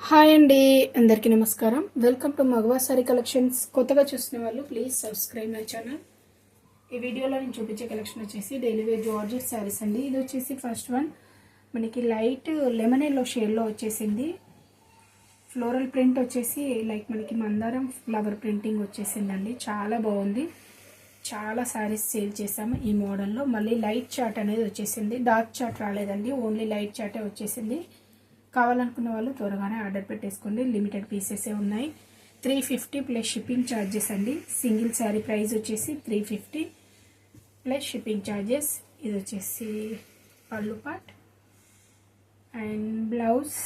Hi అండి, అందరికీ నమస్కారం. Welcome to Magava sari collections. కొత్తగా చూసిన వాళ్ళు ప్లీజ్ సబ్స్క్రైబ్ మై ఛానల్. ఈ వీడియోలో నేను చూపించే కలెక్షన్ వచ్చేసి డైలీ వేర్ జార్జెట్ శారీస్ అండి. ఇది వచ్చేసి ఫస్ట్ వన్ మనకి లైట్ లెమన్ ఎల్లో షేడ్లో వచ్చేసింది. ఫ్లోరల్ ప్రింట్ వచ్చేసి లైక్ మనకి మందారం ఫ్లవర్ ప్రింటింగ్ వచ్చేసిందండి. చాలా బాగుంది. చాలా శారీస్ సేల్ చేసాము ఈ మోడల్లో. మళ్ళీ లైట్ చార్ట్ అనేది వచ్చేసింది. డార్క్ చార్ట్ రాలేదండి, ఓన్లీ లైట్ చార్టే వచ్చేసింది. కావాలనుకున్న వాళ్ళు త్వరగానే ఆర్డర్ పెట్టేసుకోండి. లిమిటెడ్ పీసెసే ఉన్నాయి. 350 ప్లస్ షిప్పింగ్ ఛార్జెస్ అండి. సింగిల్ శారీ ప్రైస్ వచ్చేసి 350 ప్లస్ షిప్పింగ్ ఛార్జెస్. ఇది వచ్చేసి పళ్ళు పార్ట్ అండ్ బ్లౌజ్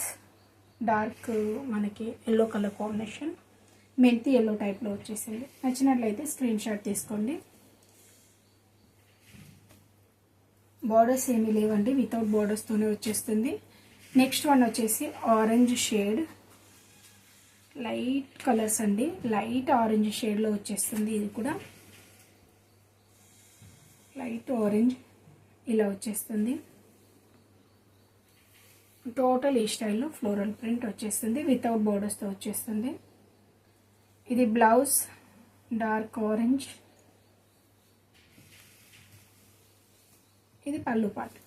డార్క్ మనకి ఎల్లో కలర్ కాంబినేషన్, మెంతి ఎల్లో టైప్లో వచ్చేసింది. నచ్చినట్లయితే స్క్రీన్ షాట్ తీసుకోండి. బార్డర్స్ ఏమీ లేవండి, వితౌట్ బార్డర్స్తోనే వచ్చేస్తుంది. నెక్స్ట్ వన్ వచ్చేసి ఆరెంజ్ షేడ్, లైట్ కలర్స్ అండి. లైట్ ఆరెంజ్ షేడ్లో వచ్చేస్తుంది. ఇది కూడా లైట్ ఆరెంజ్ ఇలా వచ్చేస్తుంది. టోటల్ ఈ స్టైల్లో ఫ్లోరల్ ప్రింట్ వచ్చేస్తుంది, వితౌట్ బోర్డర్స్తో వచ్చేస్తుంది. ఇది బ్లౌజ్ డార్క్ ఆరెంజ్, ఇది పళ్ళు part.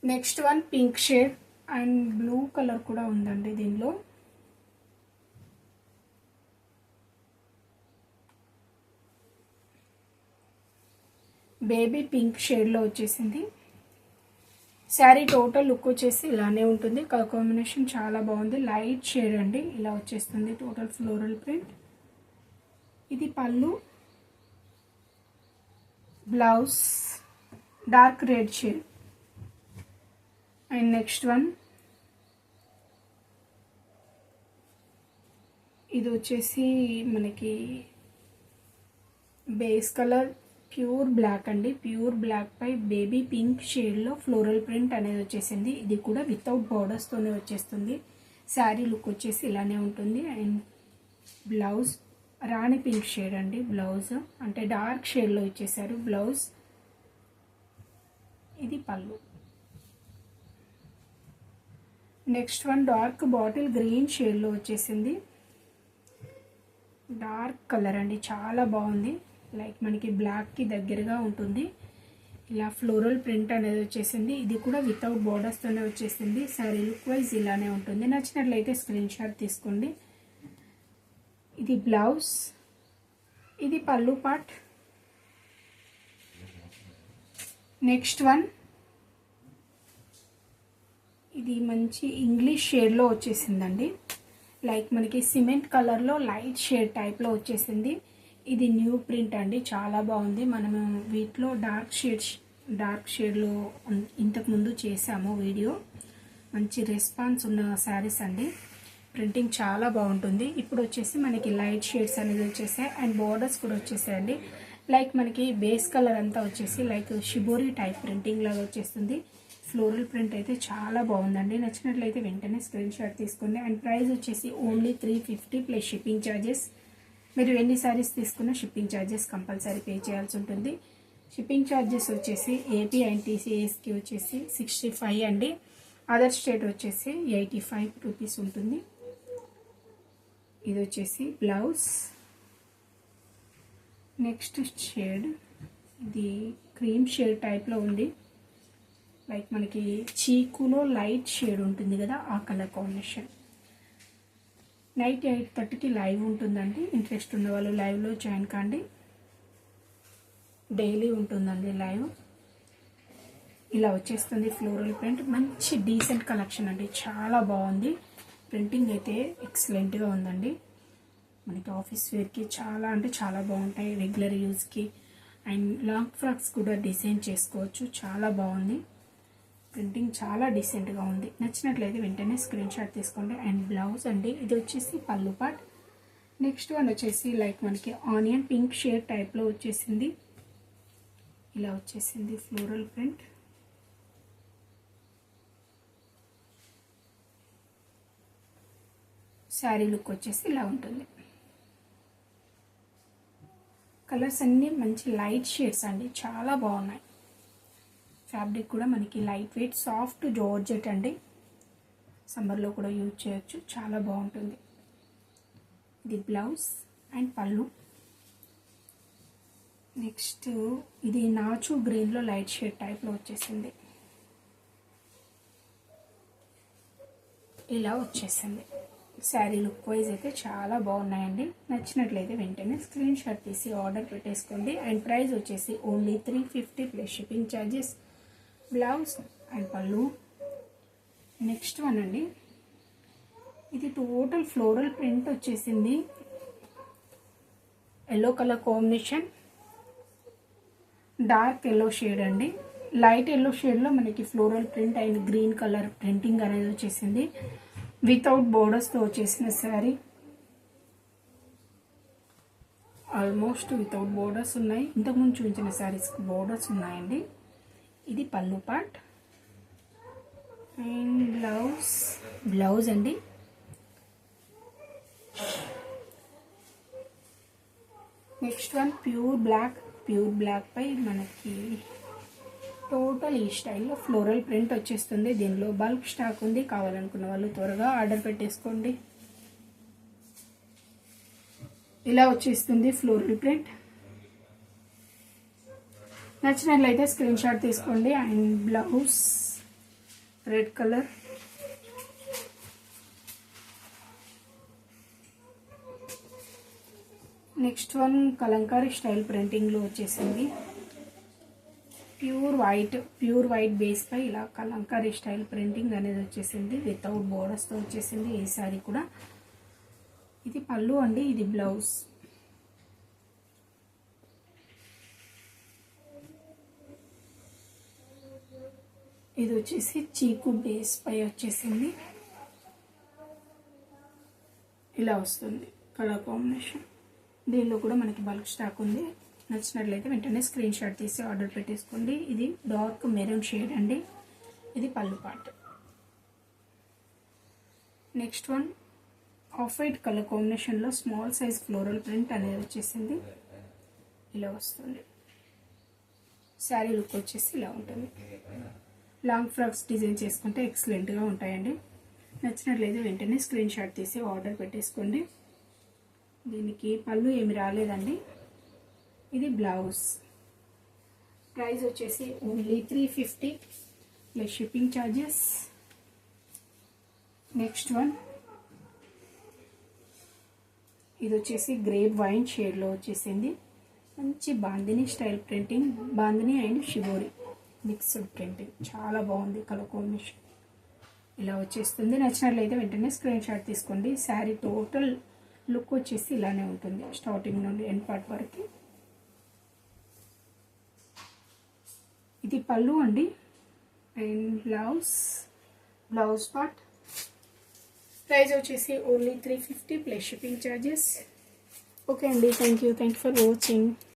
Next one pink shade and blue colour కూడా ఉందండి దీనిలో. బేబీ పింక్ షేడ్లో వచ్చేసింది. శారీ టోటల్ లుక్ వచ్చేసి ఇలానే ఉంటుంది. కలర్ కాంబినేషన్ చాలా బాగుంది. లైట్ షేడ్ అండి, ఇలా వచ్చేస్తుంది టోటల్ ఫ్లోరల్ ప్రింట్. ఇది పళ్ళు, blouse dark red shade. And next one ఇది వచ్చేసి మనకి బేస్ కలర్ ప్యూర్ బ్లాక్ అండి. ప్యూర్ బ్లాక్ పై బేబీ పింక్ షేడ్లో ఫ్లోరల్ ప్రింట్ అనేది వచ్చేసింది. ఇది కూడా వితౌట్ బార్డర్స్తోనే వచ్చేస్తుంది. శారీ లుక్ వచ్చేసి ఇలానే ఉంటుంది. And blouse Rani pink shade అండి. బ్లౌజ్ అంటే డార్క్ షేడ్లో ఇచ్చేసారు బ్లౌజ్. ఇది పళ్ళు. Next one dark bottle green షేడ్లో వచ్చేసింది. డార్క్ కలర్ అండి, చాలా బాగుంది. లైక్ మనకి బ్లాక్కి దగ్గరగా ఉంటుంది. ఇలా ఫ్లోరల్ ప్రింట్ అనేది వచ్చేసింది. ఇది కూడా వితౌట్ బార్డర్స్తోనే వచ్చేసింది. శారీ లుక్ వైజ్ ఇలానే ఉంటుంది. నచ్చినట్లయితే స్క్రీన్ షాట్ తీసుకోండి. ఇది బ్లౌజ్, ఇది పళ్ళు పార్ట్. నెక్స్ట్ వన్ ఇది మంచి ఇంగ్లీష్ షేడ్లో వచ్చేసిందండి. లైక్ మనకి సిమెంట్ కలర్లో లైట్ షేడ్ టైప్లో వచ్చేసింది. ఇది న్యూ ప్రింట్ అండి, చాలా బాగుంది. మనము వీటిలో డార్క్ షేడ్లో ఇంతకుముందు చేసాము వీడియో. మంచి రెస్పాన్స్ ఉన్న శారీస్ అండి. ప్రింటింగ్ చాలా బాగుంటుంది. ఇప్పుడు వచ్చేసి మనకి లైట్ షేడ్స్ అనేది వచ్చేసాయి అండ్ బోర్డర్స్ కూడా వచ్చేసాయండి. లైక్ మనకి బేస్ కలర్ అంతా వచ్చేసి లైక్ షిబోరి టైప్ ప్రింటింగ్ లాగా వచ్చేస్తుంది. ఫ్లోరల్ ప్రింట్ అయితే చాలా బాగుందండి. నచ్చినట్లయితే వెంటనే స్క్రీన్ షాట్ తీసుకోండి. అండ్ ప్రైస్ వచ్చేసి ఓన్లీ 350 ప్లస్ షిప్పింగ్ ఛార్జెస్. మీరు ఎన్ని శారీస్ తీసుకున్నా షిప్పింగ్ ఛార్జెస్ కంపల్సరీ పే చేయాల్సి ఉంటుంది. షిప్పింగ్ ఛార్జెస్ వచ్చేసి ఏపీ అండ్ టీసీఎస్కి వచ్చేసి 65 అండి. అదర్ స్టేట్ వచ్చేసి 85 రూపీస్ ఉంటుంది. ఇది వచ్చేసి బ్లౌజ్. నెక్స్ట్ షేడ్ ఇది క్రీమ్ షేడ్ టైప్లో ఉంది. లైక్ మనకి చీకులో లైట్ షేడ్ ఉంటుంది కదా, ఆ కలర్ కాంబినేషన్. నైట్ 8:30కి లైవ్ ఉంటుందండి. ఇంట్రెస్ట్ ఉన్న వాళ్ళు లైవ్లో జాయిన్ కాండి. డైలీ ఉంటుందండి లైవ్. ఇలా వచ్చేస్తుంది ఫ్లోరల్ ప్రింట్. మంచి డీసెంట్ కలెక్షన్ అండి, చాలా బాగుంది. ప్రింటింగ్ అయితే ఎక్సలెంట్గా ఉందండి. మనకి ఆఫీస్ వేర్కి చాలా అంటే చాలా బాగుంటాయి. రెగ్యులర్ యూజ్కి అండ్ లాంగ్ ఫ్రాక్స్ కూడా డిజైన్ చేసుకోవచ్చు. చాలా బాగుంది. ప్రింటింగ్ చాలా డీసెంట్గా ఉంది. నచ్చినట్లయితే వెంటనే స్క్రీన్ షాట్ తీసుకోండి. అండ్ బ్లౌజ్ అండి, ఇది వచ్చేసి పళ్ళు పార్ట్. నెక్స్ట్ వన్ వచ్చేసి లైక్ మనకి ఆనియన్ పింక్ షేడ్ టైప్లో వచ్చేసింది. ఇలా వచ్చేసింది ఫ్లోరల్ ప్రింట్. శారీ లుక్ వచ్చేసి ఇలా ఉంటుంది. కలర్స్ అన్నీ మంచి లైట్ షేడ్స్ అండి, చాలా బాగున్నాయి. ఫ్యాబ్రిక్ కూడా మనకి లైట్ వెయిట్ సాఫ్ట్ జార్జెట్ అండి. సమ్మర్లో కూడా యూజ్ చేయొచ్చు, చాలా బాగుంటుంది. ఇది బ్లౌజ్ అండ్ పళ్ళు. నెక్స్ట్ ఇది నాచు గ్రీన్లో లైట్ షేడ్ టైప్లో వచ్చేసింది. ఇలా వచ్చేసింది. శారీ లుక్ వైజ్ అయితే చాలా బాగున్నాయండి. నచ్చినట్లయితే వెంటనే స్క్రీన్ షాట్ తీసి ఆర్డర్ పెట్టేసుకోండి. అండ్ ప్రైస్ వచ్చేసి only 350 plus shipping charges. Blouse and పళ్ళు. నెక్స్ట్ వన్ అండి, ఇది టోటల్ ఫ్లోరల్ ప్రింట్ వచ్చేసింది. Yellow colour combination, dark yellow shade అండి. లైట్ ఎల్లో షేడ్లో మనకి floral print and green colour printing అనేది వచ్చేసింది. వితౌట్ బోర్డర్స్తో వచ్చేసిన శారీ. ఆల్మోస్ట్ వితౌట్ బోర్డర్స్ ఉన్నాయి. ఇంతకుముందు చూపించిన శారీస్కి బోర్డర్స్ ఉన్నాయండి. ఇది పళ్ళు పార్ట్ అండ్ బ్లౌజ్ అండి. నెక్స్ట్ వన్ ప్యూర్ బ్లాక్ పై మనకి టోటల్ ఈ స్టైల్లో ఫ్లోరల్ ప్రింట్ వచ్చేస్తుంది. దీనిలో బల్క్ స్టాక్ ఉంది, కావాలనుకున్న వాళ్ళు త్వరగా ఆర్డర్ పెట్టేసుకోండి. ఇలా వచ్చేస్తుంది ఫ్లోరల్ ప్రింట్. నచ్చినట్లయితే స్క్రీన్ షాట్ తీసుకోండి. And blouse red colour. Next one Kalamkari style ప్రింటింగ్లో వచ్చేసింది. ప్యూర్ వైట్ బేస్ పై ఇలా కలంకారీ స్టైల్ ప్రింటింగ్ అనేది వచ్చేసింది. వితౌట్ బోర్డర్స్తో వచ్చేసింది ఈ సారీ కూడా. ఇది పళ్ళు అండి, ఇది బ్లౌజ్. ఇది వచ్చేసి చీకు బేస్ పై వచ్చేసింది. ఇలా వస్తుంది కలర్ కాంబినేషన్. దీనిలో కూడా మనకి బల్క్ స్టాక్ ఉంది. నచ్చినట్లయితే వెంటనే స్క్రీన్ షాట్ తీసి ఆర్డర్ పెట్టేసుకోండి. ఇది డార్క్ మెరూన్ షేడ్ అండి. ఇది పళ్ళు part. Next one off white colour కాంబినేషన్లో స్మాల్ సైజ్ ఫ్లోరల్ ప్రింట్ అనేది వచ్చేసింది. ఇలా వస్తుంది. శారీ లుక్ వచ్చేసి ఇలా ఉంటుంది. లాంగ్ ఫ్రాక్స్ డిజైన్ చేసుకుంటే ఎక్సలెంట్గా ఉంటాయండి. నచ్చినట్లయితే వెంటనే స్క్రీన్ షాట్ తీసి ఆర్డర్ పెట్టేసుకోండి. దీనికి పళ్ళు ఏమి రాలేదండి. ఇది బ్లౌజ్. ప్రైస్ వచ్చేసి only 350 plus shipping charges. Next one ఇది వచ్చేసి గ్రేప్ వైన్ షేడ్లో వచ్చేసింది. మంచి bandhani style printing, bandhani and shibori mixed printing. చాలా బాగుంది కలర్ కాంబినేషన్. ఇలా వచ్చేస్తుంది. నచ్చినట్లయితే వెంటనే స్క్రీన్ షాట్ తీసుకోండి. శారీ టోటల్ లుక్ వచ్చేసి ఇలానే ఉంటుంది స్టార్టింగ్ నుండి ఎండ్ పార్ట్ వరకు. ఇది పళ్ళు అండి అండ్ బ్లౌజ్ పార్ట్. ప్రైస్ వచ్చేసి only 350 plus shipping charges. Okay అండి, థ్యాంక్ యూ ఫర్ వాచింగ్.